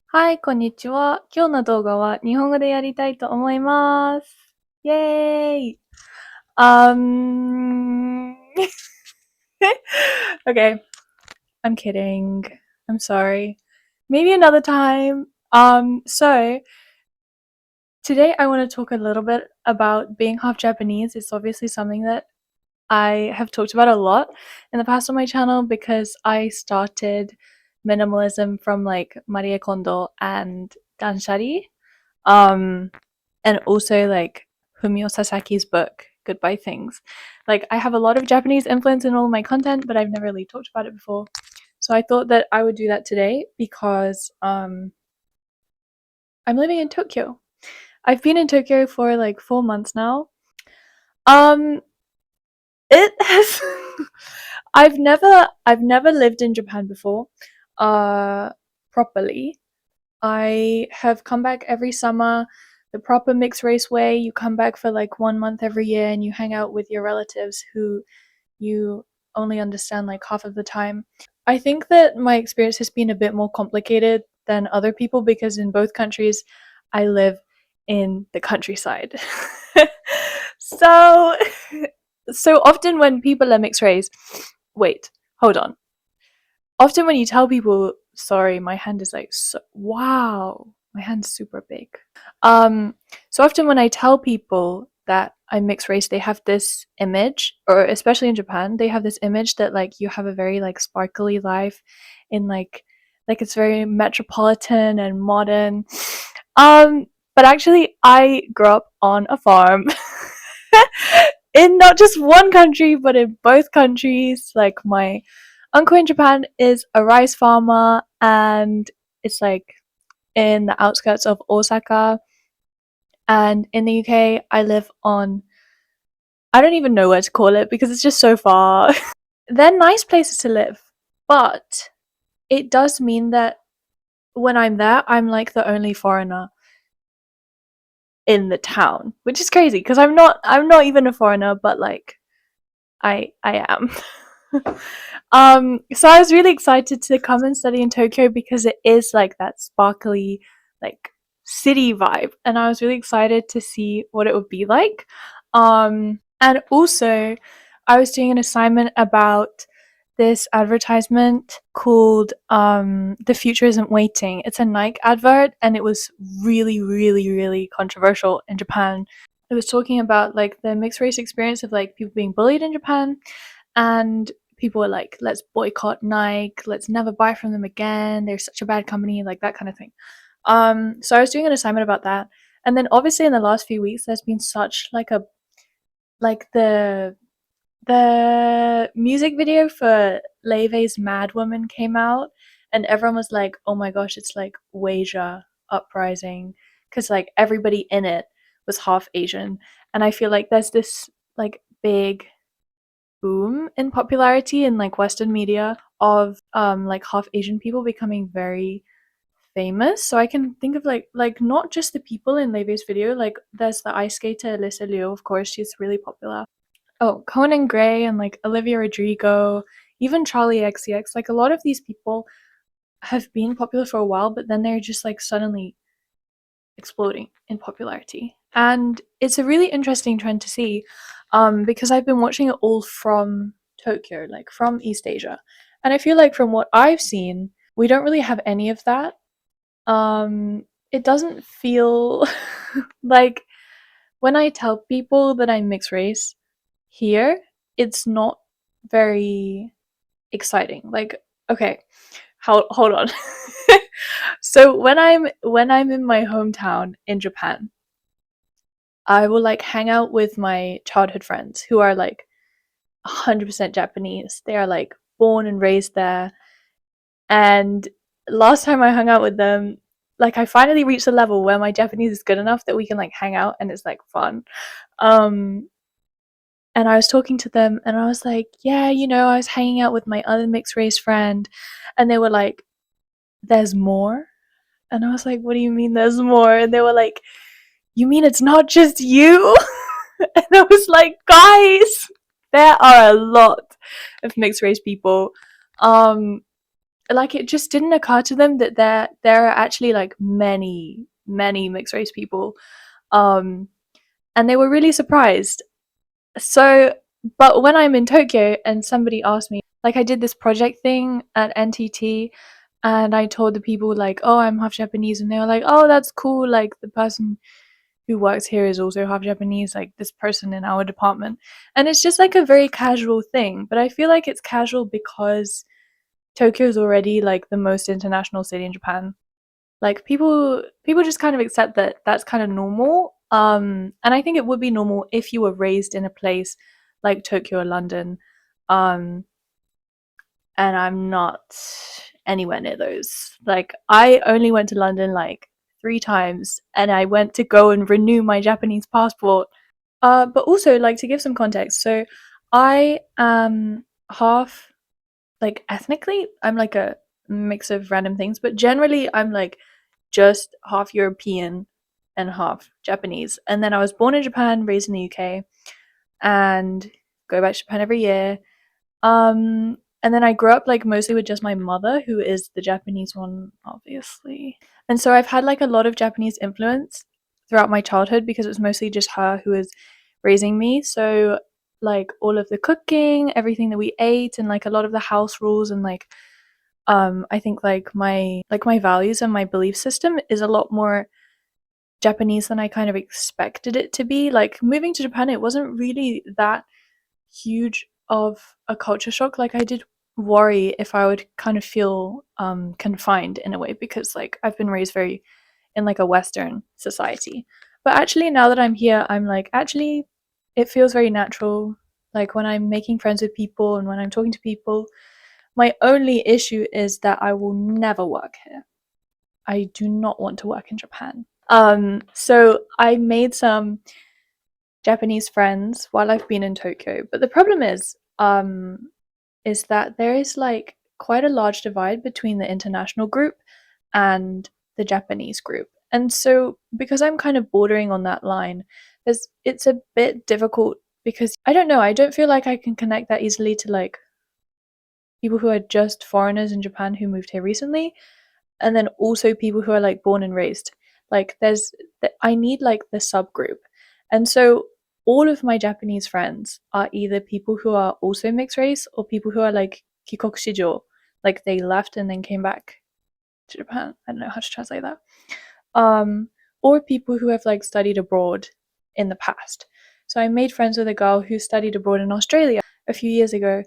はい、こんにちは。今日の動画は日本語でやりたいと思います。イェーイ Um, okay, I'm kidding. I'm sorry. Maybe another time. So today I want to talk a little bit about being half Japanese. It's obviously something that I have talked about a lot in the past on my channel because I started minimalism from like Marie Kondo and Danshari. Um, and also like Fumio Sasaki's book, Goodbye Things. Like I have a lot of Japanese influence in all of my content, but I've never really talked about it before. So I thought that I would do that today because I'm living in Tokyo. I've been in Tokyo for like 4 months now. Um it has I've never lived in Japan before, properly. I have come back every summer the proper mixed race way. You come back for like 1 month every year and you hang out with your relatives who you only understand like half of the time. I think that my experience has been a bit more complicated than other people because in both countries I live in the countryside. so so often when people are mixed race, wait, hold on. Often when you tell people, sorry, my hand is like, so, wow, my hand's super big. Um, so often when I tell people that I'm mixed race, they have this image, or especially in Japan, they have this image that like you have a very like sparkly life in like it's very metropolitan and modern. But actually I grew up on a farm in not just one country, but in both countries. Like my uncle in Japan is a rice farmer and it's like in the outskirts of Osaka. And in the UK, I live on, I don't even know where to call it because it's just so far. They're nice places to live, but it does mean that when I'm there, I'm like the only foreigner in the town, which is crazy because I'm not even a foreigner, but like I am. So I was really excited to come and study in Tokyo because it is like that sparkly, like city vibe, and I was really excited to see what it would be like. And also, I was doing an assignment about this advertisement called "The Future Isn't Waiting." It's a Nike advert, and it was really, really, really controversial in Japan. It was talking about like the mixed race experience of like people being bullied in Japan, and people were like, let's boycott Nike, let's never buy from them again, they're such a bad company, like that kind of thing. So I was doing an assignment about that, and then obviously in the last few weeks there's been such like a like the music video for Leve's Mad Woman came out, and everyone was like, oh my gosh, it's like Wasia uprising, because like everybody in it was half Asian, and I feel like there's this like big boom in popularity in like Western media of like half Asian people becoming very famous. So I can think of like not just the people in Leve's video, like there's the ice skater Alyssa Liu, of course, she's really popular. Oh, Conan Gray and like Olivia Rodrigo, even Charlie XCX, like a lot of these people have been popular for a while, but then they're just like suddenly exploding in popularity. And it's a really interesting trend to see, because I've been watching it all from Tokyo, like from East Asia. And I feel like from what I've seen, we don't really have any of that. It doesn't feel like when I tell people that I'm mixed race here, it's not very exciting. Like, okay, hold on. So when I'm in my hometown in Japan, I will like hang out with my childhood friends who are like 100% Japanese. They are like born and raised there. And last time I hung out with them, like I finally reached a level where my Japanese is good enough that we can like hang out and it's like fun. Um and I was talking to them and I was like, yeah, I was hanging out with my other mixed race friend, and they were like, there's more? And I was like, what do you mean there's more? And they were like, you mean it's not just you? And I was like, guys, there are a lot of mixed race people. Um, like it just didn't occur to them that there are actually like many mixed race people, um and they were really surprised. So, but when I'm in Tokyo and somebody asked me, like I did this project thing at NTT, and I told the people like, oh, I'm half Japanese, and they were like, oh, that's cool, like the person who works here is also half Japanese, like this person in our department. And it's just like a very casual thing, but I feel like it's casual because Tokyo is already like the most international city in Japan. Like people just kind of accept that that's kind of normal. And I think it would be normal if you were raised in a place like Tokyo or London. Um and I'm not anywhere near those. Like I only went to London like 3 times, and I went to go and renew my Japanese passport. But also like to give some context. So I am half, like ethnically, I'm like a mix of random things, but generally I'm like just half European and half Japanese. And then I was born in Japan, raised in the UK, and go back to Japan every year. And then I grew up like mostly with just my mother, who is the Japanese one, obviously. And so I've had like a lot of Japanese influence throughout my childhood because it was mostly just her who was raising me. So like all of the cooking, everything that we ate, and like a lot of the house rules, and like I think like my values and my belief system is a lot more Japanese than I kind of expected it to be. Like moving to Japan, it wasn't really that huge of a culture shock. Like I did worry if I would kind of feel confined in a way, because like I've been raised very in like a Western society. But actually now that I'm here, I'm like, actually it feels very natural. Like when I'm making friends with people and when I'm talking to people, my only issue is that I will never work here. I do not want to work in Japan. So I made some Japanese friends while I've been in Tokyo. But the problem is that there is like quite a large divide between the international group and the Japanese group. And so because I'm kind of bordering on that line, it's a bit difficult because I don't know, I don't feel like I can connect that easily to like people who are just foreigners in Japan who moved here recently, and then also people who are like born and raised. Like I need like the subgroup. And so all of my Japanese friends are either people who are also mixed race or people who are like kikokushijo, like they left and then came back to Japan. I don't know how to translate that. Um or people who have like studied abroad in the past. So I made friends with a girl who studied abroad in Australia a few years ago,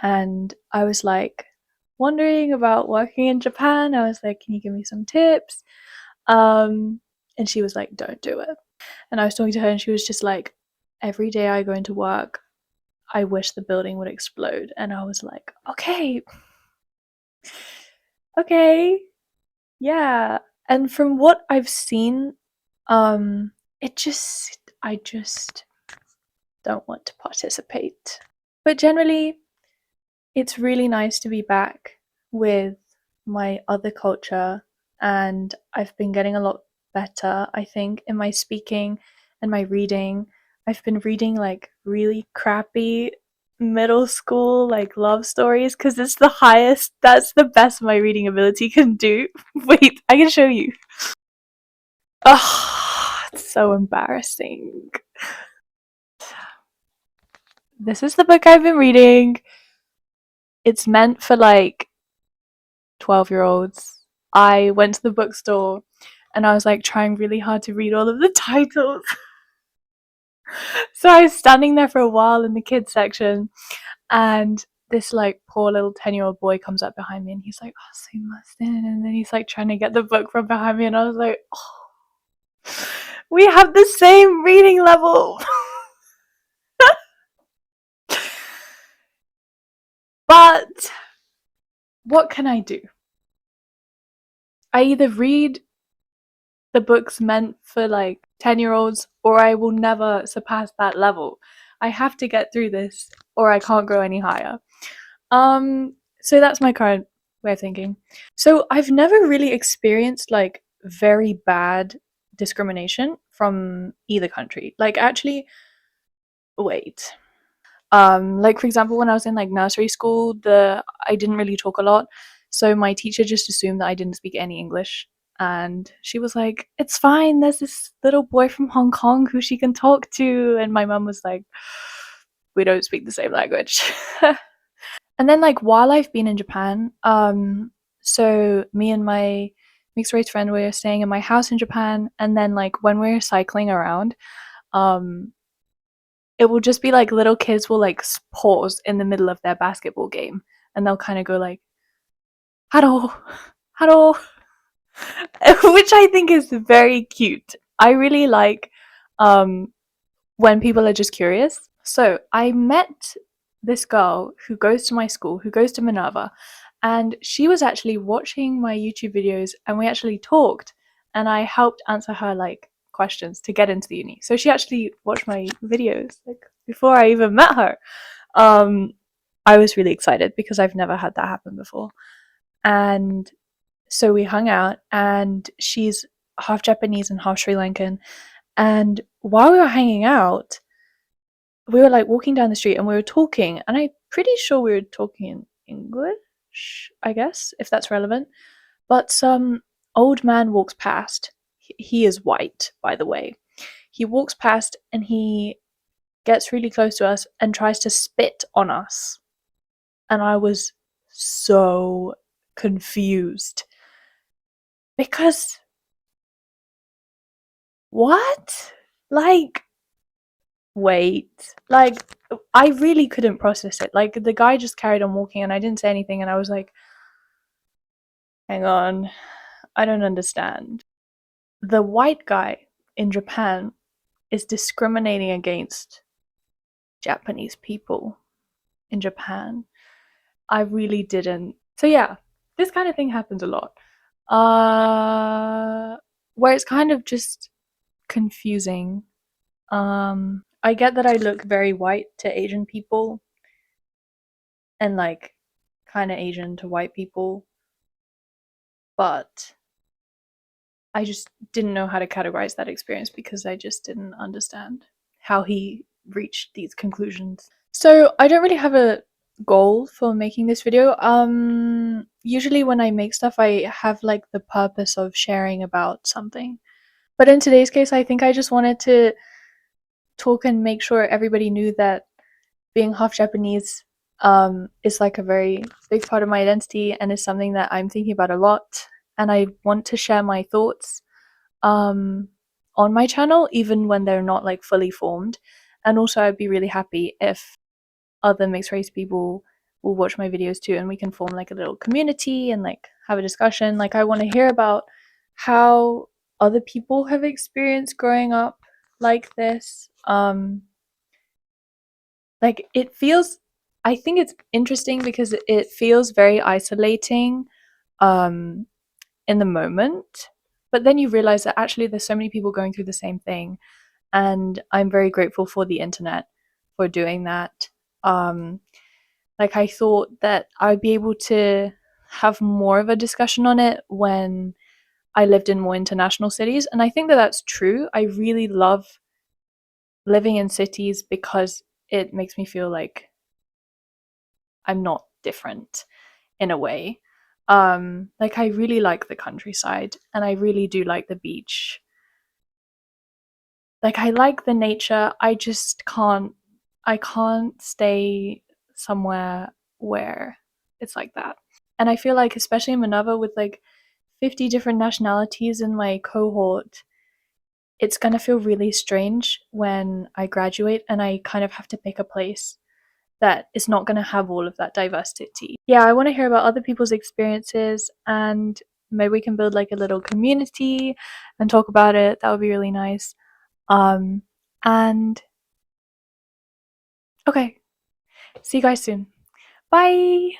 and I was like wondering about working in Japan. I was like, can you give me some tips? And she was like, don't do it. And I was talking to her, and she was just like, every day I go into work, I wish the building would explode. And I was like, okay, okay, yeah. And from what I've seen, I just don't want to participate. But generally, it's really nice to be back with my other culture, and I've been getting a lot better, I think, in my speaking and my reading. I've been reading like really crappy middle school like love stories because it's the highest, that's the best my reading ability can do. Wait, I can show you. Oh, it's so embarrassing. This is the book I've been reading. It's meant for like 12-year-olds. I went to the bookstore and I was like trying really hard to read all of the titles. So I was standing there for a while in the kids section, and this like poor little 10-year-old boy comes up behind me and he's like, oh, and then he's like trying to get the book from behind me, and I was like, oh, we have the same reading level. But what can I do? I either read the books meant for like 10-year-olds or I will never surpass that level. I have to get through this or I can't go any higher. So that's my current way of thinking. So I've never really experienced like very bad discrimination from either country. Like actually, wait. Like for example, when I was in like nursery school, I didn't really talk a lot. So my teacher just assumed that I didn't speak any English. And she was like, it's fine, there's this little boy from Hong Kong who she can talk to. And my mum was like, we don't speak the same language. And then, like, while I've been in Japan, so me and my mixed race friend were staying in my house in Japan. And then, like, when we're cycling around, um, it will just be like little kids will like pause in the middle of their basketball game and they'll kind of go like, Haro, Haro, which I think is very cute. I really like when people are just curious. So I met this girl who goes to my school, who goes to Minerva, and she was actually watching my YouTube videos and we actually talked and I helped answer her like questions to get into the uni. So she actually watched my videos like before I even met her. Um I was really excited because I've never had that happen before. And so we hung out and she's half Japanese and half Sri Lankan. And while we were hanging out, we were like walking down the street and we were talking, and I'm pretty sure we were talking in English, I guess, if that's relevant. But some old man walks past. He is white, by the way. He walks past and he gets really close to us and tries to spit on us. And I was so confused because what? Like, wait. Like, I really couldn't process it. Like, the guy just carried on walking and I didn't say anything and I was like, hang on, I don't understand. The white guy in Japan is discriminating against Japanese people in Japan. I really didn't. So yeah, this kind of thing happens a lot. Where it's kind of just confusing. I get that I look very white to Asian people and like kind of Asian to white people, but I just didn't know how to categorize that experience because I just didn't understand how he reached these conclusions. So I don't really have a goal for making this video. Usually when I make stuff, I have like the purpose of sharing about something. But in today's case, I think I just wanted to talk and make sure everybody knew that being half Japanese is like a very big part of my identity and is something that I'm thinking about a lot. And I want to share my thoughts on my channel, even when they're not like fully formed. And also, I'd be really happy if other mixed race people will watch my videos too and we can form like a little community and like have a discussion. Like, I want to hear about how other people have experienced growing up like this. Like, it feels, I think it's interesting because it feels very isolating in the moment, but then you realize that actually there's so many people going through the same thing, and I'm very grateful for the internet for doing that. Like, I thought that I'd be able to have more of a discussion on it when I lived in more international cities, and I think that that's true. I really love living in cities because it makes me feel like I'm not different in a way. Like, I really like the countryside and I really do like the beach. Like, I like the nature. I can't stay somewhere where it's like that. And I feel like, especially in Minerva with like 50 different nationalities in my cohort, it's gonna feel really strange when I graduate and I kind of have to pick a place that is not going to have all of that diversity. Yeah, I want to hear about other people's experiences and maybe we can build like a little community and talk about it. That would be really nice. And okay, see you guys soon. Bye.